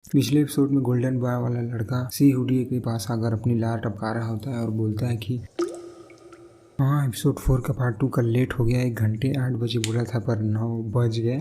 पिछले एपिसोड में golden boy वाला लड़का सी हुडी के पास आकर अपनी लार टपका रहा होता है और बोलता है कि हाँ, एपिसोड 4 का पार्ट 2 कल लेट हो गया। 1 घंटे 8 बजे बोला था पर 9 बज गए।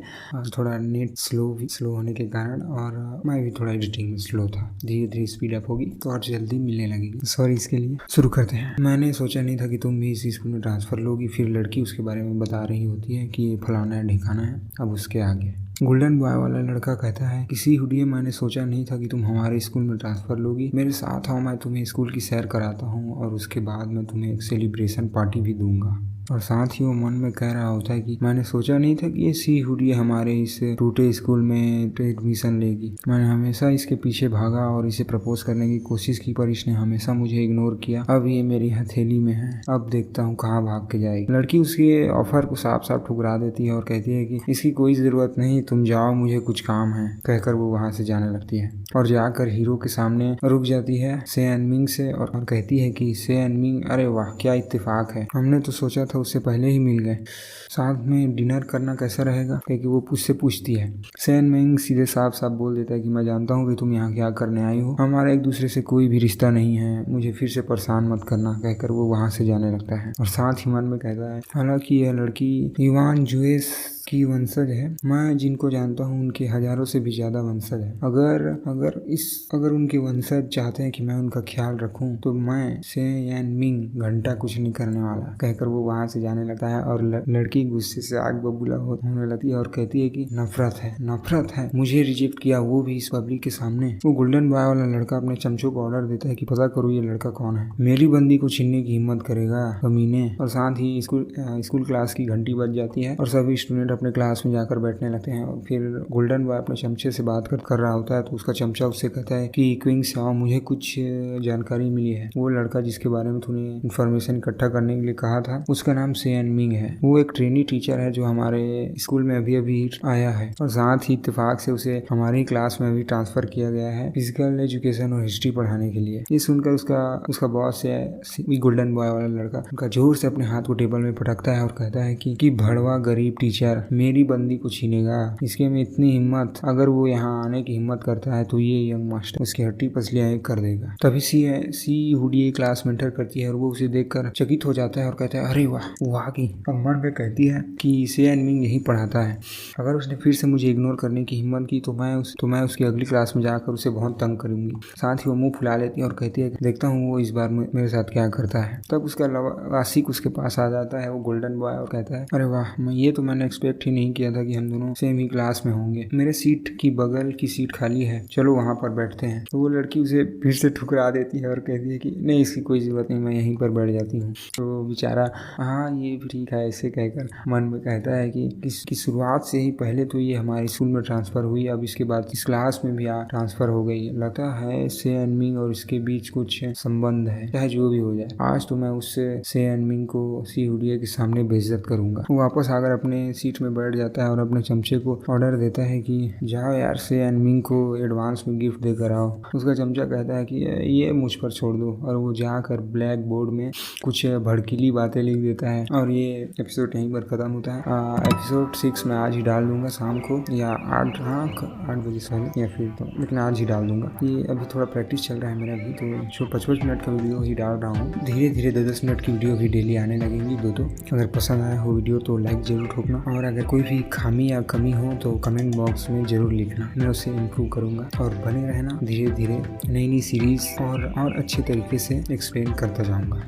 थोड़ा नेट स्लो होने के कारण और मैं भी थोड़ा एडिटिंग में स्लो था। धीरे धीरे स्पीड अप होगी तो और जल्दी मिलने लगेगी। सॉरी इसके लिए। शुरू करते हैं। मैंने सोचा नहीं था कि तुम भी इसी स्कूल में ट्रांसफर लोगी। फिर लड़की उसके बारे में बता रही होती है कि ये फलाना है ढिकाना है। अब उसके आगे गोल्डन बॉय वाला लड़का कहता है किसी हुडिये मैंने सोचा नहीं था कि तुम हमारे स्कूल में ट्रांसफर लोगी। मेरे साथ आओ, मैं तुम्हें स्कूल की सैर कराता हूँ और उसके बाद मैं तुम्हें एक सेलिब्रेशन पार्टी भी दूंगा। और साथ ही वो मन में कह रहा होता है कि मैंने सोचा नहीं था कि ये सी हुडी हमारे इस टूटे स्कूल में एडमिशन लेगी। मैंने हमेशा इसके पीछे भागा और इसे प्रपोज करने की कोशिश की पर इसने हमेशा मुझे इग्नोर किया। अब ये मेरी हथेली में है, अब देखता हूँ कहाँ भाग के जाएगी। लड़की उसके ऑफर को साफ साफ ठुकरा देती है और कहती है कि इसकी कोई जरूरत नहीं, तुम जाओ, मुझे कुछ काम है। कहकर वो वहाँ से जाने लगती है और जाकर हीरो के सामने रुक जाती है से एनमिंग से और कहती है कि से एनमिंग, अरे वाह क्या इत्तेफाक है, हमने तो सोचा था उससे पहले ही मिल गए। साथ में डिनर करना कैसा रहेगा, क्योंकि वो उससे पूछती है। सेन मिंग सीधे साफ साफ बोल देता है कि मैं जानता हूँ कि तुम यहाँ क्या करने आई हो, हमारा एक दूसरे से कोई भी रिश्ता नहीं है, मुझे फिर से परेशान मत करना। कहकर वो वहाँ से जाने लगता है और साथ ही मन में कहता है हालांकि यह लड़की इवान जुएस की वंशज है, मैं जिनको जानता हूँ उनके हजारों से भी ज्यादा वंशज है। अगर उनके वंशज चाहते हैं कि मैं उनका ख्याल रखूं तो मैं से यान मिंग घंटा कुछ नहीं करने वाला। कहकर वो वहाँ से जाने लगता है और लड़की गुस्से से आग बबूला होने लगती है और कहती है कि नफरत है, मुझे रिजेक्ट किया, वो भी इस पब्लिक के सामने। वो गोल्डन बॉय वाला लड़का अपने चमचों को ऑर्डर देता है कि पता करो ये लड़का कौन है, मेरी बंदी को छीनने की हिम्मत करेगा कमीने। और साथ ही स्कूल क्लास की घंटी बज जाती है और सभी स्टूडेंट अपने क्लास में जाकर बैठने लगते हैं। और फिर गोल्डन बॉय अपने चमचे से बात कर रहा होता है तो उसका चमचा उससे कहता है कि क्विंग से आओ, मुझे कुछ जानकारी मिली है। वो लड़का जिसके बारे में तूने इन्फॉर्मेशन इकट्ठा करने के लिए कहा था उसका नाम सेन मिंग है। वो एक ट्रेनी टीचर है जो हमारे स्कूल में अभी आया है और साथ ही इत्तेफाक से उसे हमारी क्लास में भी ट्रांसफर किया गया है फिजिकल एजुकेशन और हिस्ट्री पढ़ाने के लिए। ये सुनकर उसका बॉस है गोल्डन बॉय वाला लड़का उनका जोर से अपने हाथ को टेबल में पटकता है और कहता है कि भड़वा गरीब टीचर मेरी बंदी को छीनेगा, इसके में इतनी हिम्मत, अगर वो यहाँ आने की हिम्मत करता है तो ये यंग मास्टर उसकी हड्डी पसलियां एक कर देगा। तभी सी हुडी क्लास में एंटर करती है और वो उसे देखकर चकित हो जाता है और कहता है अरे वाह वो आ गई। और मन में कहती है कि से एनमिंग यही पढ़ाता है, अगर उसने फिर से मुझे इग्नोर करने की हिम्मत की तो मैं उसकी अगली क्लास में जाकर उसे बहुत तंग करूंगी। साथ ही वो मुंह फुला लेती है और कहती है देखता हूँ वो इस बार मेरे साथ क्या करता है। तब उसका आशिक उसके पास आ जाता है, वो गोल्डन बॉय, और कहता है अरे वाह मैंने एक्सपेक्ट ही नहीं किया था कि हम दोनों सेम ही क्लास में होंगे। मेरे सीट की बगल की सीट खाली है, चलो वहाँ पर बैठते हैं। तो वो लड़की उसे फिर से ठुकरा देती है और कहती है कि नहीं इसकी कोई जरूरत नहीं, मैं यहीं पर बैठ जाती हूँ। तो बेचारा हाँ ये भी ठीक है ऐसे कहकर मन में कहता है कि इसकी शुरुआत से ही पहले तो ये हमारे स्कूल में ट्रांसफर हुई, अब इसके बाद इस क्लास में भी ट्रांसफर हो गई। लगता है से एनमिंग और इसके बीच कुछ संबंध है, चाहे जो भी हो जाए। आज तो मैं उससे से एनमिंग को सी हुडिया के सामने बेइज्जत करूंगा। वो वापस आकर अपने सीट में बैठ जाता है और अपने चमचे को ऑर्डर देता है कि जाओ यार से एनमिंग को एडवांस में गिफ्ट देकर आओ। उसका चमचा कहता है कि ये मुझ पर छोड़ दो और वो जाकर ब्लैक बोर्ड में कुछ भड़कीली बातें लिख देता है। और ये एपिसोड यहीं पर खत्म होता है। एपिसोड 6 मैं आज ही डाल दूंगा शाम को या 8 बजे से या फिर तो, लेकिन आज ही डाल दूंगा। ये अभी थोड़ा प्रैक्टिस चल रहा है मेरा भी, तो जो 55 मिनट का वीडियो ही डाल रहा हूँ। धीरे धीरे 10 मिनट की वीडियो भी डेली आने लगेंगी दो। अगर पसंद आया हो वीडियो तो लाइक जरूर ठोकना और अगर कोई भी खामी या कमी हो तो कमेंट बॉक्स में जरूर लिखना, मैं उसे इम्प्रूव करूंगा। और बने रहना, धीरे धीरे नई सीरीज और अच्छे तरीके से एक्सप्लेन करता जाऊंगा।